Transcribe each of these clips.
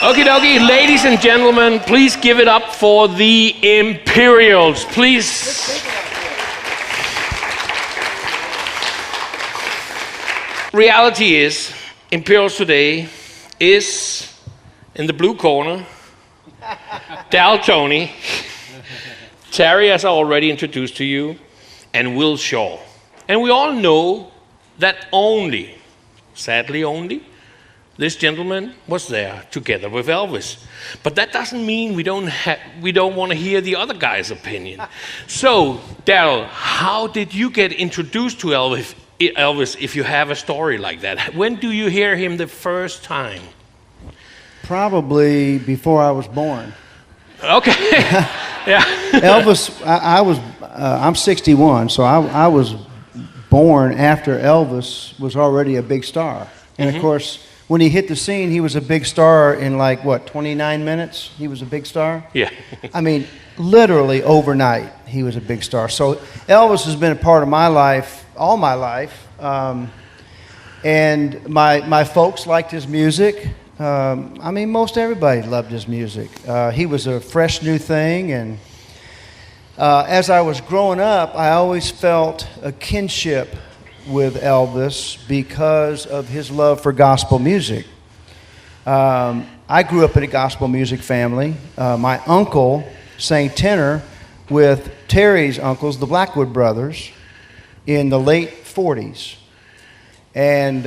Okie dokie, ladies and gentlemen, please give it up for the Imperials, please. Reality is, Imperials today is in the blue corner, Dal Tony, Terry, as I already introduced to you, and Will Shaw. And we all know that only, sadly only, this gentleman was there together with Elvis. But that doesn't mean we don't want to hear the other guy's opinion. So, Daryl, how did you get introduced to Elvis, if you have a story like that? When do you hear him the first time? Probably before I was born. Okay. Yeah. Elvis, I'm 61, so I was born after Elvis was already a big star. And of course, when he hit the scene, he was a big star in 29 minutes? He was a big star? Yeah. I mean, literally overnight, he was a big star. So Elvis has been a part of my life, all my life. And my folks liked his music. I mean, most everybody loved his music. He was a fresh new thing. And as I was growing up, I always felt a kinship with Elvis because of his love for gospel music. I grew up in a gospel music family. My uncle sang tenor with Terry's uncles, the Blackwood brothers, in the late 40s. And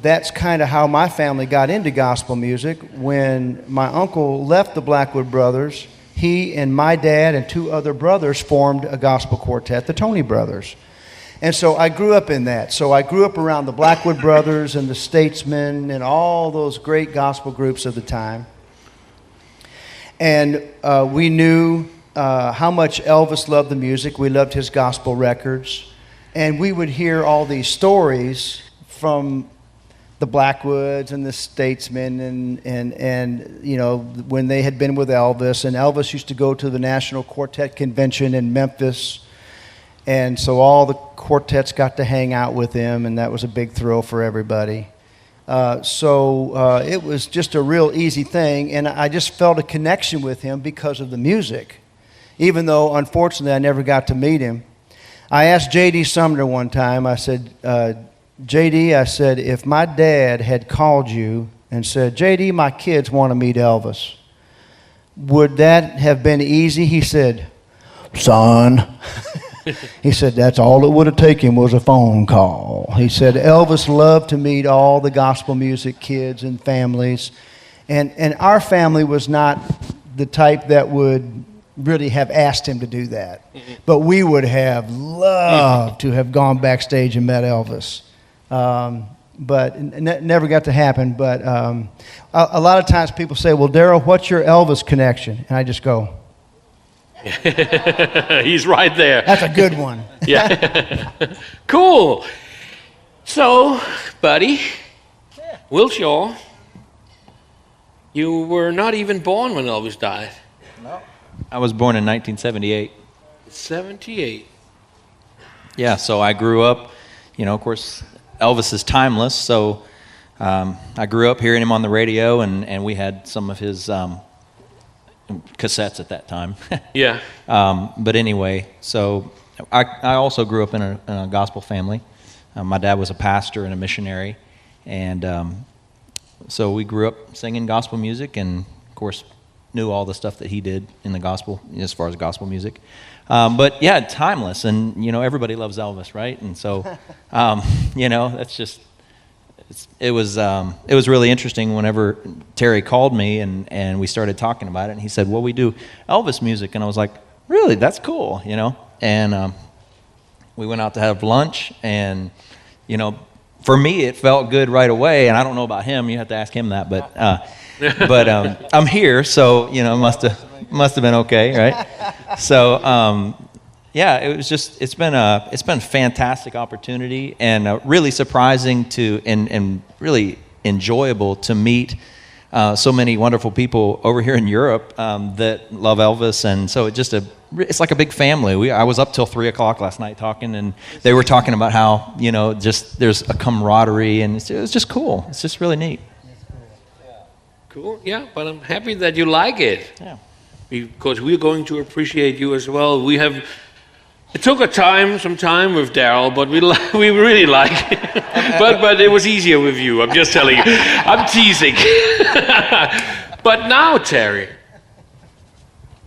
that's kind of how my family got into gospel music. When my uncle left the Blackwood brothers, he and my dad and two other brothers formed a gospel quartet, the Tony Brothers. And so I grew up in that. So I grew up around the Blackwood Brothers and the Statesmen and all those great gospel groups of the time. And we knew how much Elvis loved the music. We loved his gospel records. And we would hear all these stories from the Blackwoods and the Statesmen and you know, when they had been with Elvis. And Elvis used to go to the National Quartet Convention in Memphis. And so all the quartets got to hang out with him, and that was a big thrill for everybody. So it was just a real easy thing, and I just felt a connection with him because of the music, even though, unfortunately, I never got to meet him. I asked J.D. Sumner one time, I said, J.D., I said, if my dad had called you and said, J.D., my kids want to meet Elvis, would that have been easy? He said, son... He said, that's all it would have taken was a phone call. He said, Elvis loved to meet all the gospel music kids and families. And our family was not the type that would really have asked him to do that. But we would have loved to have gone backstage and met Elvis. But it never got to happen. But a lot of times people say, well, Daryl, what's your Elvis connection? And I just go, he's right there. That's a good one. Yeah. Cool. So, buddy, Will Shaw, you were not even born when Elvis died. No. I was born in 1978. 78. Yeah, so I grew up, you know, of course, Elvis is timeless, so I grew up hearing him on the radio, and we had some of his cassettes at that time. Yeah. But anyway, so I also grew up in a gospel family. My dad was a pastor and a missionary, and so we grew up singing gospel music, and of course knew all the stuff that he did in the gospel as far as gospel music. But yeah, timeless, and you know, everybody loves Elvis, right? And so you know, that's just it was really interesting whenever Terry called me and we started talking about it, and he said, well, we do Elvis music, and I was like, really? That's cool, you know? And we went out to have lunch, and you know, for me it felt good right away, and I don't know about him, you have to ask him that, but I'm here, so you know, must have been okay, right? So yeah, it was just it's been a fantastic opportunity, and really surprising to and really enjoyable to meet so many wonderful people over here in Europe that love Elvis, and so it's like a big family. I was up till 3 o'clock last night talking, and they were talking about how, you know, just there's a camaraderie, and it was just cool. It's just really neat. Cool. Yeah, but I'm happy that you like it. Yeah. Because we're going to appreciate you as well. It took some time with Daryl, but we really like it. but it was easier with you. I'm just telling you. I'm teasing. But now, Terry,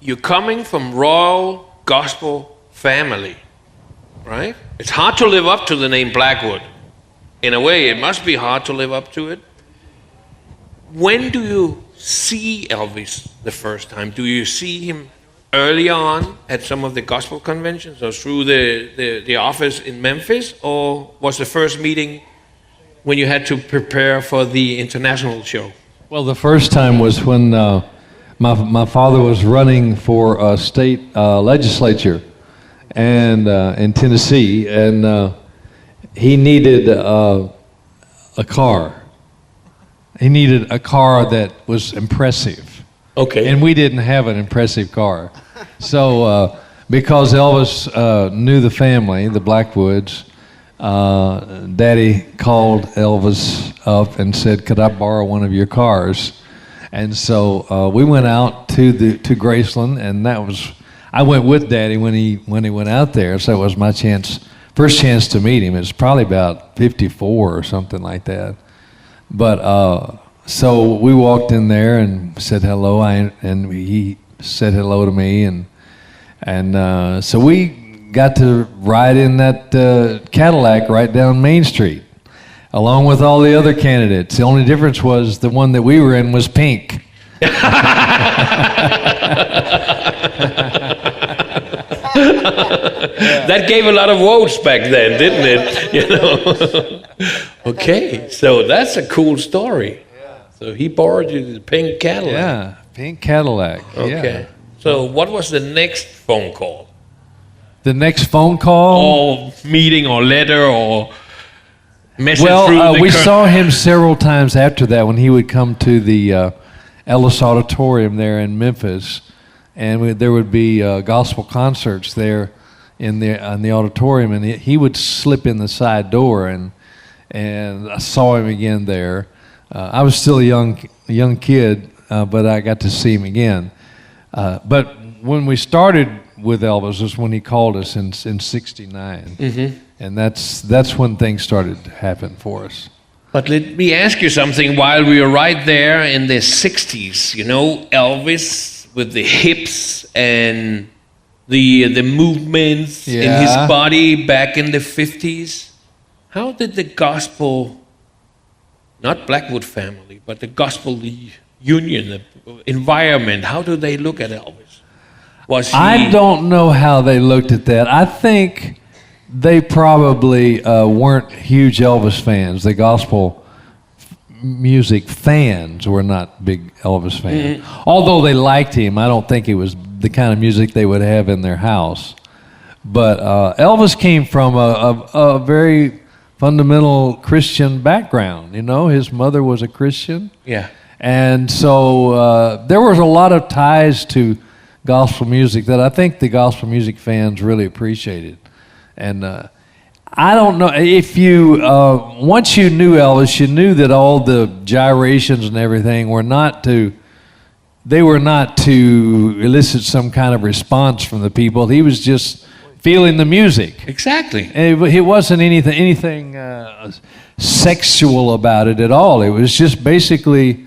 you're coming from royal gospel family, right? It's hard to live up to the name Blackwood. In a way, it must be hard to live up to it. When do you see Elvis the first time? Do you see him early on at some of the gospel conventions or through the office in Memphis? Or was the first meeting when you had to prepare for the international show? Well, the first time was when my father was running for a state legislature and in Tennessee, and he needed a car. He needed a car that was impressive. Okay. And we didn't have an impressive car. So because Elvis knew the family, the Blackwoods, Daddy called Elvis up and said, "Could I borrow one of your cars?" And so we went out to Graceland, and I went with Daddy when he went out there. So it was my first chance to meet him. It was probably about 54 or something like that. But so we walked in there and said hello, and he said hello to me, and so we got to ride in that Cadillac right down Main Street, along with all the other candidates. The only difference was the one that we were in was pink. That gave a lot of votes back then, didn't it? You know. Okay, so that's a cool story. So he borrowed you the pink Cadillac. Yeah, pink Cadillac. Okay. Yeah. So what was the next phone call? The next phone call? Or meeting or letter or message through Well, the we saw him several times after that when he would come to the Ellis Auditorium there in Memphis, and there would be gospel concerts there in the auditorium, and he would slip in the side door, and I saw him again there. I was still a young kid, but I got to see him again. But when we started with Elvis was when he called us in '69, and that's when things started to happen for us. But let me ask you something. While we were right there in the '60s, you know, Elvis with the hips and the movements in his body back in the '50s. How did the gospel, not Blackwood family, but the gospel union, the environment, how do they look at Elvis? I don't know how they looked at that. I think they probably weren't huge Elvis fans. The gospel music fans were not big Elvis fans. Although they liked him, I don't think it was the kind of music they would have in their house. But Elvis came from a very fundamental Christian background. You know, his mother was a Christian. Yeah. And so there was a lot of ties to gospel music that I think the gospel music fans really appreciated. And I don't know if you, once you knew Elvis, you knew that all the gyrations and everything were not to elicit some kind of response from the people. He was just feeling the music. Exactly. And it wasn't anything sexual about it at all. It was just basically,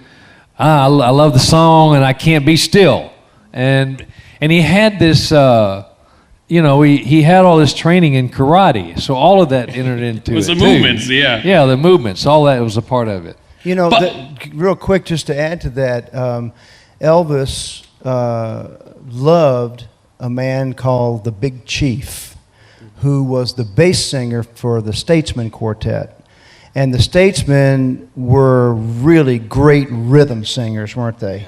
I love the song and I can't be still. And he had this, he had all this training in karate, so all of that entered into it. It was the too. movements, yeah. Yeah, the movements, all that was a part of it. You know, real quick, just to add to that, Elvis loved a man called the Big Chief, who was the bass singer for the Statesmen Quartet. And the Statesmen were really great rhythm singers, weren't they?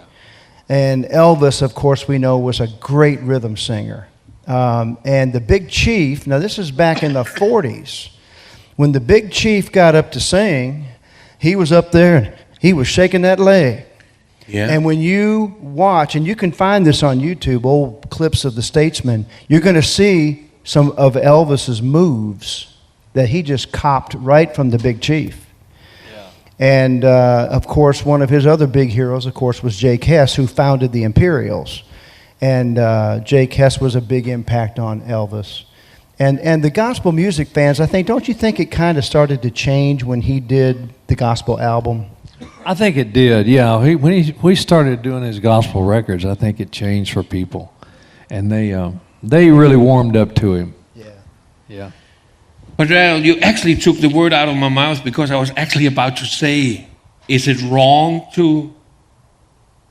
And Elvis, of course, we know, was a great rhythm singer. And the Big Chief, now this is back in the 40s, when the Big Chief got up to sing, he was up there and he was shaking that leg. Yeah. And when you watch, and you can find this on YouTube, old clips of the Statesmen, you're going to see some of Elvis's moves that he just copped right from the Big Chief. Yeah. And, of course, one of his other big heroes, of course, was Jake Hess, who founded the Imperials. And Jake Hess was a big impact on Elvis. And the gospel music fans, I think, don't you think it kind of started to change when he did the gospel album? I think it did, yeah. When he started doing his gospel records, I think it changed for people. And they really warmed up to him. Yeah. But you actually took the word out of my mouth, because I was actually about to say, is it wrong to,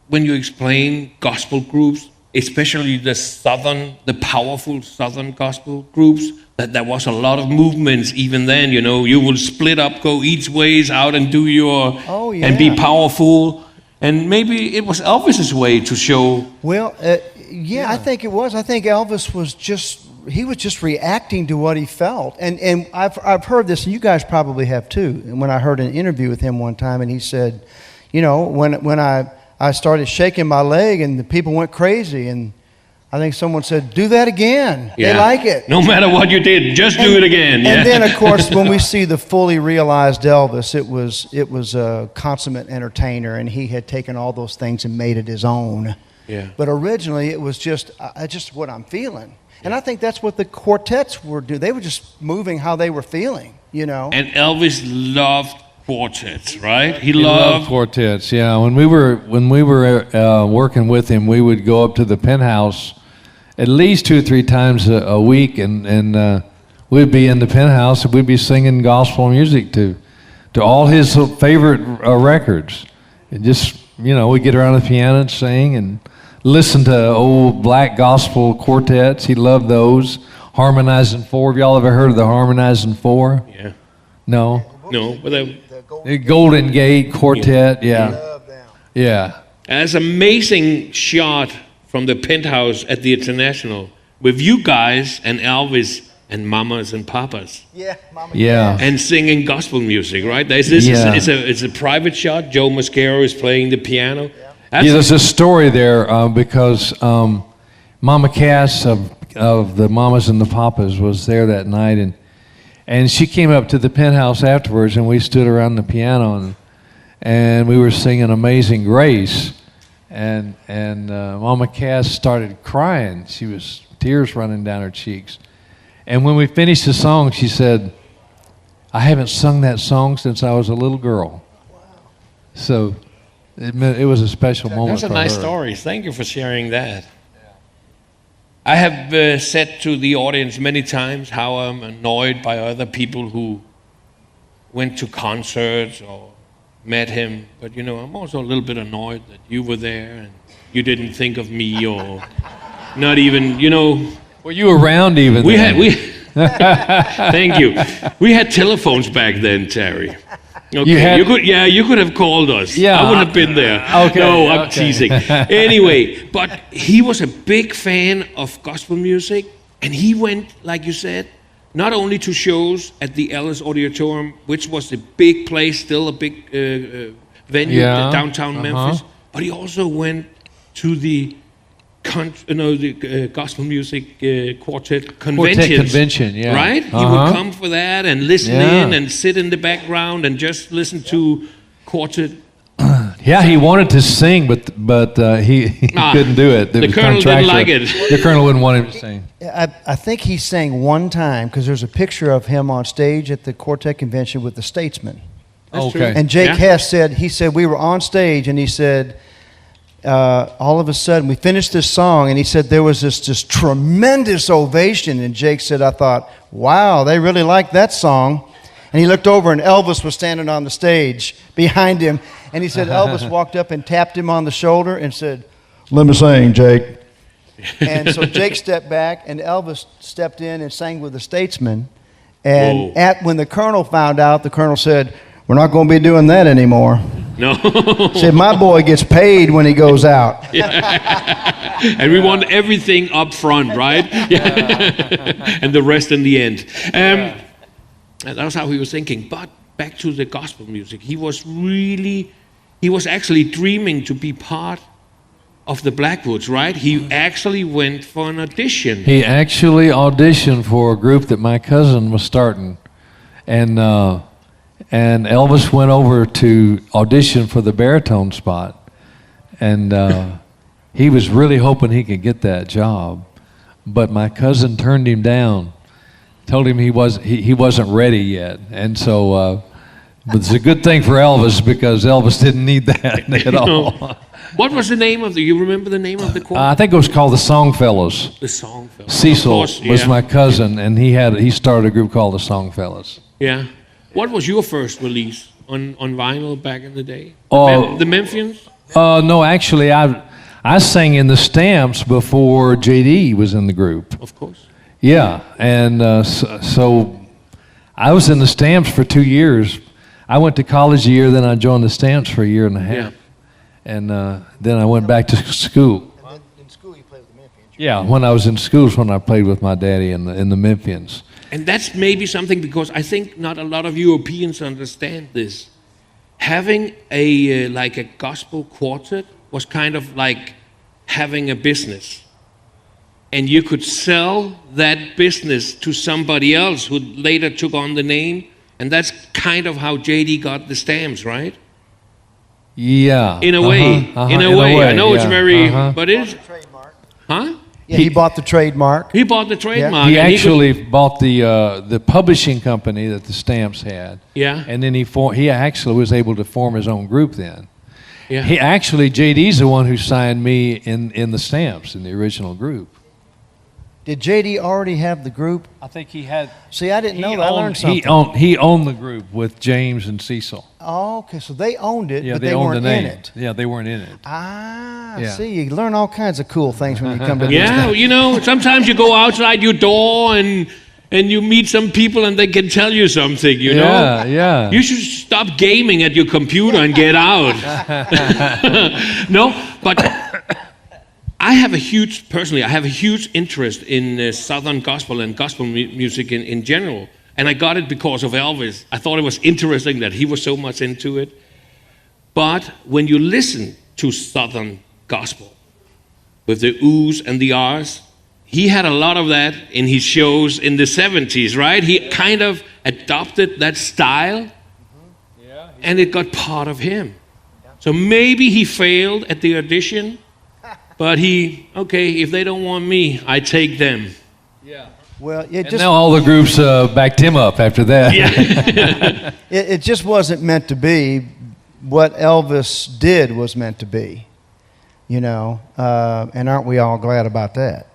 when you explain gospel groups, especially the powerful Southern gospel groups, that there was a lot of movements even then, you will split up, go each ways out and do your, and be powerful. And maybe it was Elvis's way to show. Well, I think it was. I think Elvis was just reacting to what he felt. And I've heard this, and you guys probably have too. And when I heard an interview with him one time, and he said, when I started shaking my leg and the people went crazy, and I think someone said, do that again. Yeah. They like it. No matter what you did, just do it again. And then, of course, when we see the fully realized Elvis, it was a consummate entertainer, and he had taken all those things and made it his own. Yeah. But originally, it was just what I'm feeling. And I think that's what the quartets were doing. They were just moving how they were feeling, And Elvis loved quartets, right? He loved quartets, yeah. When we were working with him, we would go up to the penthouse at least 2 or 3 times a week, and we'd be in the penthouse and we'd be singing gospel music to all his favorite records. And just, we'd get around the piano and sing and listen to old black gospel quartets. He loved those. Harmonizing Four. Have y'all ever heard of the Harmonizing Four? Yeah. No, but the Golden Gate Quartet, yeah. Yeah. That's amazing shot from the penthouse at the International with you guys and Elvis and mamas and papas. Yeah, mama. Yeah. And singing gospel music, right? It's a private shot. Joe Mascaro is playing the piano. Yeah, there's a story there because Mama Cass of the Mamas and the Papas was there that night, and she came up to the penthouse afterwards, and we stood around the piano and we were singing Amazing Grace, and Mama Cass started crying. She was tears running down her cheeks. And when we finished the song, she said, I haven't sung that song since I was a little girl. Wow. So it was a special moment for her. That's a nice story. Thank you for sharing that. Yeah. I have said to the audience many times how I'm annoyed by other people who went to concerts or met him. But, I'm also a little bit annoyed that you were there and you didn't think of me, or not even, Were you around even then? Thank you. We had telephones back then, Terry. Okay, you could have called us. Yeah, I wouldn't have been there. Okay, no, I'm teasing. Anyway, but he was a big fan of gospel music, and he went, like you said, not only to shows at the Ellis Auditorium, which was a big place, still a big venue, downtown Memphis, but he also went to the gospel music quartet convention, yeah. Right? He would come for that and listen in and sit in the background and just listen to quartet. Yeah, he wanted to sing, but he couldn't do it. The colonel didn't like it. The colonel wouldn't want him to sing. I think he sang one time, because there's a picture of him on stage at the quartet convention with the Statesmen. That's okay. True. And Jake Hess said we were on stage, and he said, all of a sudden, we finished this song, and he said there was this tremendous ovation, and Jake said, I thought, wow, they really liked that song. And he looked over, and Elvis was standing on the stage behind him, and he said Elvis walked up and tapped him on the shoulder and said, let me sing, Jake. And so Jake stepped back, and Elvis stepped in and sang with the Statesmen. And when the colonel found out, the colonel said, we're not going to be doing that anymore. No. Said, my boy gets paid when he goes out. Yeah. And we want everything up front, right? Yeah. And the rest in the end. And that's how he was thinking. But back to the gospel music. He was actually dreaming to be part of the Blackwoods, right? He actually went for an audition. He actually auditioned for a group that my cousin was starting. And And Elvis went over to audition for the baritone spot, and he was really hoping he could get that job. But my cousin turned him down, told him he wasn't ready yet. And so but it's a good thing for Elvis, because Elvis didn't need that at all. What was the name of you remember the name of the choir? I think it was called the Songfellows. The Songfellows. Cecil Of course, was my cousin, and he started a group called the Songfellows. Yeah. What was your first release on vinyl back in the day? The Memphians? No, actually, I sang in the Stamps before JD was in the group. Of course. Yeah, and so I was in the Stamps for 2 years. I went to college a year, then I joined the Stamps for a year and a half. Yeah. And then I went back to school. And then in school, you played with the Memphians. Yeah, when I was in school is when I played with my daddy in the Memphians. And that's maybe something, because I think not a lot of Europeans understand this. Having a like a gospel quartet was kind of like having a business. And you could sell that business to somebody else who later took on the name. And that's kind of how JD got the Stamps, right? Yeah. In a way. In a way. I know it's very, but it is. Trademark. Huh? Yeah, he bought the trademark. He bought the trademark. He and actually bought the publishing company that the Stamps had. Yeah. And then he actually was able to form his own group then. Yeah. He actually, JD's the one who signed me in the Stamps, in the original group. Did JD already have the group? I think he had. See, I didn't know that. I learned something. He owned the group with James and Cecil. Oh, okay. So they owned it, Yeah, but they they owned weren't the name. in it. Yeah, they weren't in it. Ah, Yeah. see, you learn all kinds of cool things when you come to this. Yeah, you know, sometimes you go outside your door and you meet some people and they can tell you something, you know? Yeah, yeah. You should stop gaming at your computer and get out. No, but I have a huge interest in Southern gospel and gospel music in general. And I got it because of Elvis. I thought it was interesting that he was so much into it. But when you listen to Southern gospel with the oohs and the ahs, he had a lot of that in his shows in the 70s, right? He kind of adopted that style, and it got part of him. So maybe he failed at the audition, but if they don't want me, I take them. Yeah. Well, And now all the groups backed him up after that. Yeah. it just wasn't meant to be. What Elvis did was meant to be, you know, and aren't we all glad about that?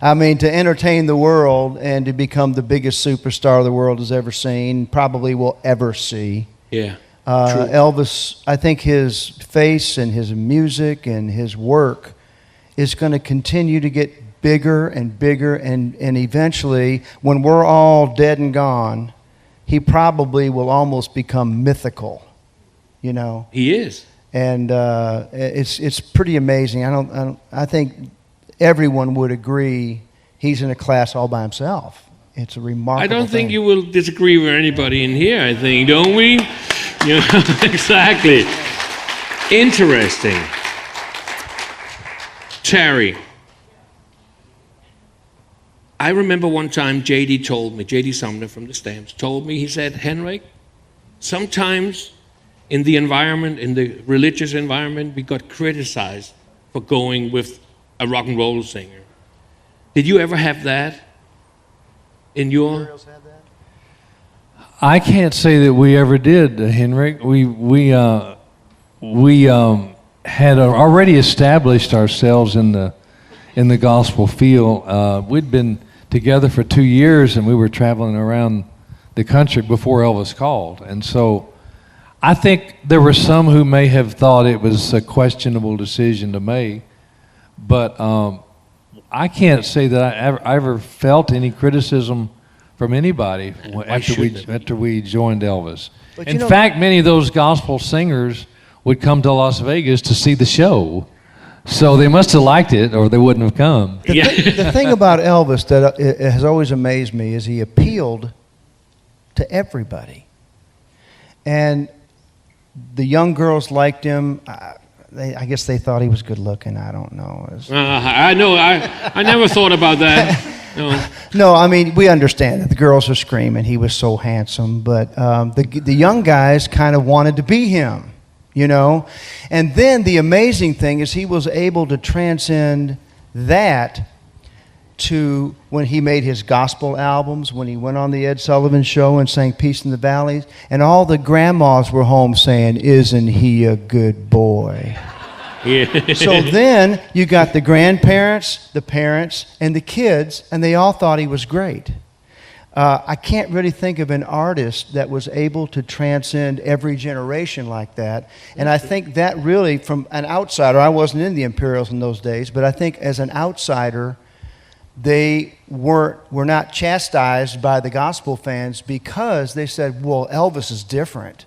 I mean, to entertain the world and to become the biggest superstar the world has ever seen, probably will ever see. Yeah. Elvis, I think his face and his music and his work is going to continue to get bigger and bigger, and eventually, when we're all dead and gone, he probably will almost become mythical, you know. He is. And it's pretty amazing. I think everyone would agree he's in a class all by himself. It's a remarkable I don't think thing. you will disagree with anybody in here, I think, don't we? You know, exactly. Interesting. Terry, I remember one time J.D. Sumner from the Stamps told me, he said, Henrik, sometimes in the environment, in the religious environment, we got criticized for going with a rock and roll singer. Did you ever have that in your... I can't say that we ever did, Henrik. We had already established ourselves in the gospel field. We'd been together for 2 years, and we were traveling around the country before Elvis called. And so I think there were some who may have thought it was a questionable decision to make, but I can't say that I ever felt any criticism from anybody after we joined Elvis. But In fact, many of those gospel singers would come to Las Vegas to see the show. So they must have liked it, or they wouldn't have come. The thing about Elvis that it has always amazed me is he appealed to everybody. And the young girls liked him. I guess they thought he was good looking. I don't know. I know. I never thought about that. No. No, I mean, we understand that the girls are screaming. He was so handsome, but the young guys kind of wanted to be him, you know. And then the amazing thing is he was able to transcend that to when he made his gospel albums, when he went on the Ed Sullivan Show and sang Peace in the Valleys, and all the grandmas were home saying, "Isn't he a good boy?" Yeah. So then you got the grandparents, the parents, and the kids, and they all thought he was great. I can't really think of an artist that was able to transcend every generation like that. And I think that really, from an outsider, I wasn't in the Imperials in those days, but I think as an outsider, they were not chastised by the gospel fans because they said, well, Elvis is different.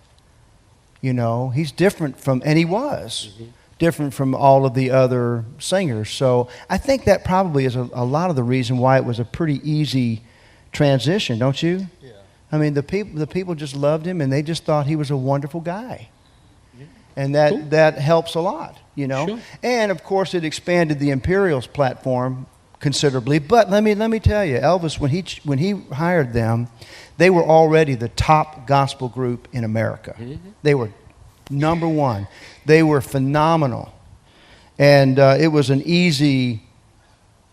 You know, he's different from, and he was. Mm-hmm. Different from all of the other singers. So I think that probably is a lot of the reason why it was a pretty easy transition, don't you? Yeah. I mean, the people just loved him, and they just thought he was a wonderful guy. Yeah. And that helps a lot, you know. Sure. And, of course, it expanded the Imperials platform considerably. But let me tell you, Elvis, when he hired them, they were already the top gospel group in America. Mm-hmm. They were number one. They were phenomenal, and it was an easy,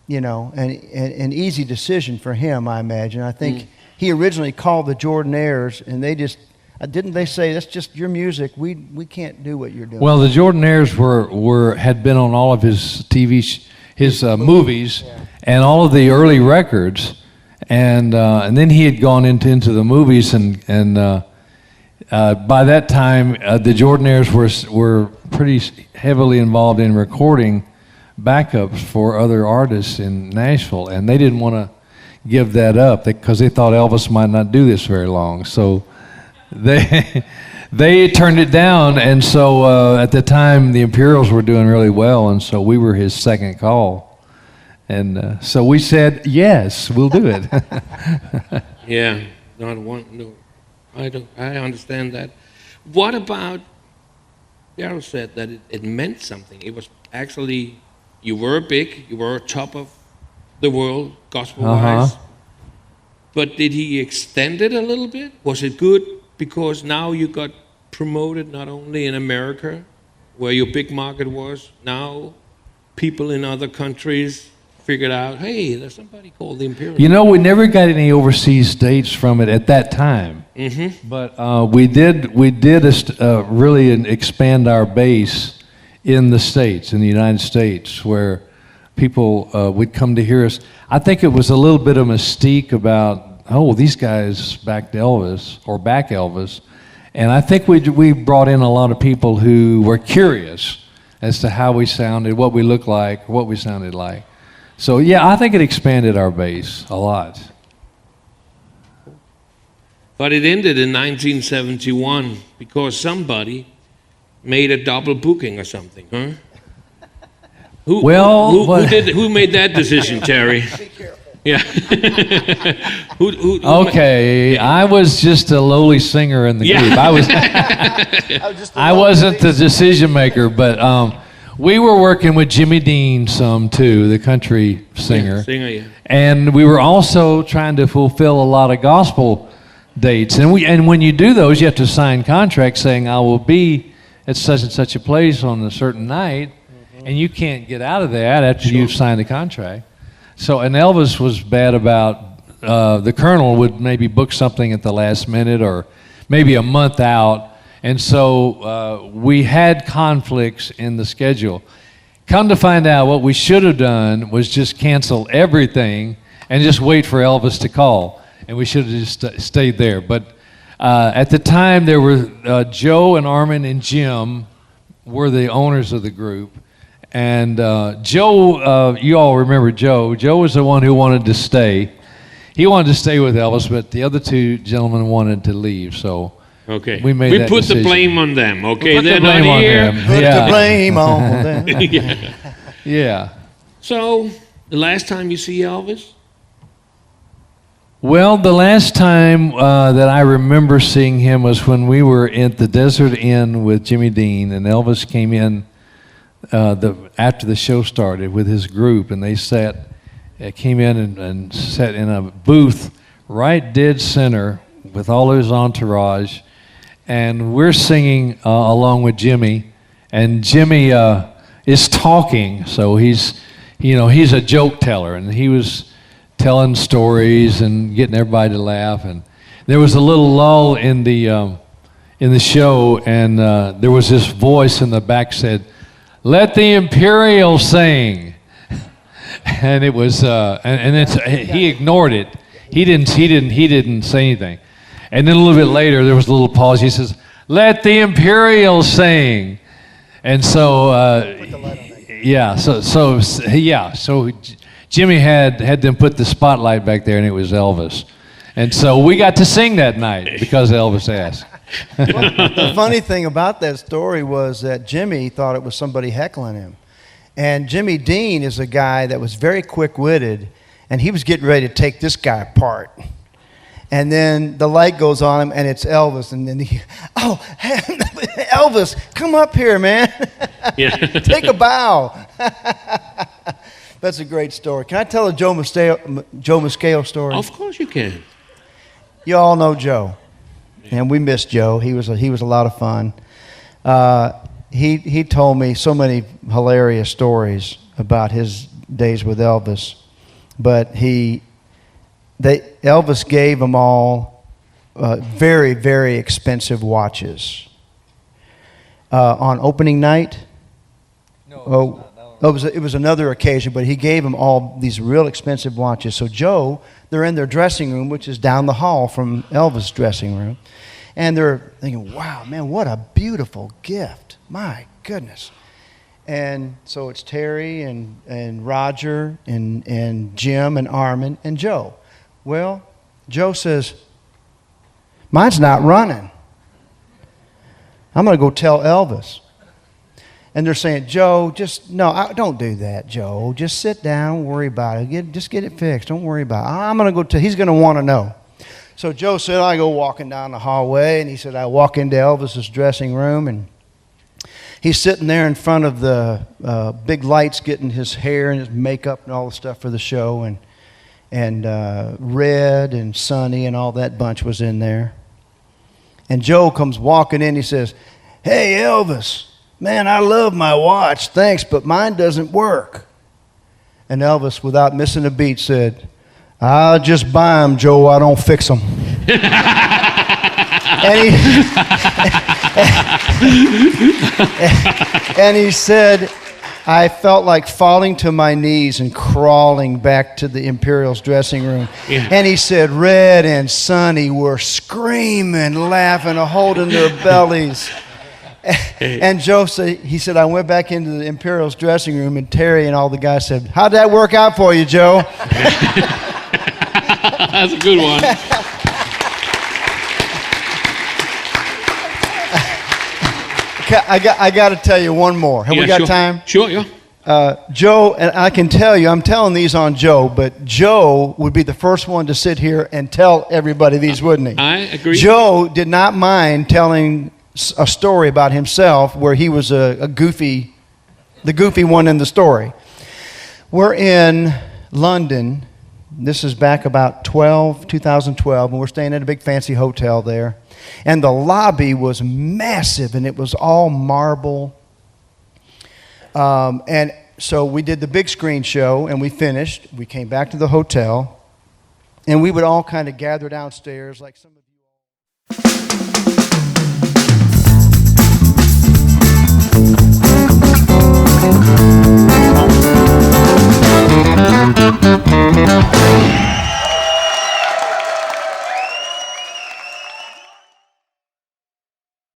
you know, an easy decision for him, I imagine. I think he originally called the Jordanaires, and they just didn't they say, "That's just your music. We can't do what you're doing." Well, the Jordanaires had been on all of his movies, yeah, and all of the early records, and then he had gone into the movies and. By that time, the Jordanaires were pretty heavily involved in recording backups for other artists in Nashville, and they didn't want to give that up because they thought Elvis might not do this very long. So they turned it down, and so at the time, the Imperials were doing really well, and so we were his second call. And so we said, yes, we'll do it. Yeah, not one, no. I understand that. What about, Daryl said that it meant something. It was actually, you were big, you were top of the world, gospel-wise. Uh-huh. But did he extend it a little bit? Was it good because now you got promoted not only in America, where your big market was, now people in other countries figured out, hey, there's somebody called the Imperials. You know, we never got any overseas dates from it at that time. Mm-hmm. But we did really expand our base in the States, in the United States, where people would come to hear us. I think it was a little bit of mystique about, oh, these guys backed Elvis, or back Elvis. And I think we brought in a lot of people who were curious as to how we sounded, what we looked like, what we sounded like. So, yeah, I think it expanded our base a lot. But it ended in 1971 because somebody made a double booking or something, huh? Who made that decision, Terry? Be careful. Yeah. Okay, I was just a lowly singer in the group. I wasn't the decision maker, but we were working with Jimmy Dean some too, the country singer. Yeah. And we were also trying to fulfill a lot of gospel dates. And when you do those, you have to sign contracts saying, I will be at such and such a place on a certain night, and you can't get out of that after you've signed the contract. So, and Elvis was bad about, the Colonel would maybe book something at the last minute or maybe a month out. And so we had conflicts in the schedule. Come to find out, what we should have done was just cancel everything and just wait for Elvis to call. And we should have just stayed there. But at the time, there were Joe and Armin and Jim were the owners of the group. And Joe, you all remember Joe. Joe was the one who wanted to stay. He wanted to stay with Elvis, but the other two gentlemen wanted to leave. So okay, we put the blame on them. Okay, they're not here. Put the blame on them. Yeah. So the last time you see Elvis? Well, the last time that I remember seeing him was when we were at the Desert Inn with Jimmy Dean, and Elvis came in after the show started with his group, and they sat came in and sat in a booth right dead center with all his entourage, and we're singing along with Jimmy, and Jimmy is talking, so he's a joke teller, and he was telling stories and getting everybody to laugh, and there was a little lull in the show, and there was this voice in the back said, "Let the Imperials sing." And it was, he ignored it. He didn't say anything. And then a little bit later, there was a little pause. He says, "Let the Imperials sing." And so, so Jimmy had them put the spotlight back there, and it was Elvis. And so we got to sing that night because Elvis asked. Well, the funny thing about that story was that Jimmy thought it was somebody heckling him. And Jimmy Dean is a guy that was very quick-witted, and he was getting ready to take this guy apart. And then the light goes on him, and it's Elvis. And then Elvis, come up here, man. Yeah. Take a bow. That's a great story. Can I tell a Joe Muscale story? Of course you can. You all know Joe, and we miss Joe. He was a lot of fun. He told me so many hilarious stories about his days with Elvis, but Elvis gave them all very, very expensive watches. On opening night, it was another occasion, but he gave them all these real expensive watches. So Joe, they're in their dressing room, which is down the hall from Elvis' dressing room, and they're thinking, "Wow, man, what a beautiful gift. My goodness." And so it's Terry and Roger and Jim and Armin and Joe. Well, Joe says, "Mine's not running. I'm going to go tell Elvis." And they're saying, "Joe, don't do that, Joe. Just sit down, don't worry about it. Just get it fixed. Don't worry about it. I'm going to go tell, he's going to want to know." So Joe said, I go walking down the hallway, and he said, I walk into Elvis's dressing room, and he's sitting there in front of the big lights getting his hair and his makeup and all the stuff for the show, and Red and Sonny and all that bunch was in there. And Joe comes walking in, he says, "Hey, Elvis, man, I love my watch, thanks, but mine doesn't work." And Elvis, without missing a beat, said, "I'll just buy them, Joe, I don't fix them." and he said, "I felt like falling to my knees and crawling back to the Imperials dressing room." Yeah. And he said, Red and Sonny were screaming, laughing, holding their bellies. And Joe said, "I went back into the Imperials dressing room, and Terry and all the guys said, 'How'd that work out for you, Joe?'" That's a good one. I got to tell you one more. Have we got time? Sure, yeah. Joe, and I can tell you, I'm telling these on Joe, but Joe would be the first one to sit here and tell everybody these, wouldn't he? I agree. Joe did not mind telling a story about himself where he was the goofy one in the story. We're in London. This is back about 2012, and we're staying at a big fancy hotel there. And the lobby was massive, and it was all marble. And so we did the big screen show, and we finished. We came back to the hotel, and we would all kind of gather downstairs like some...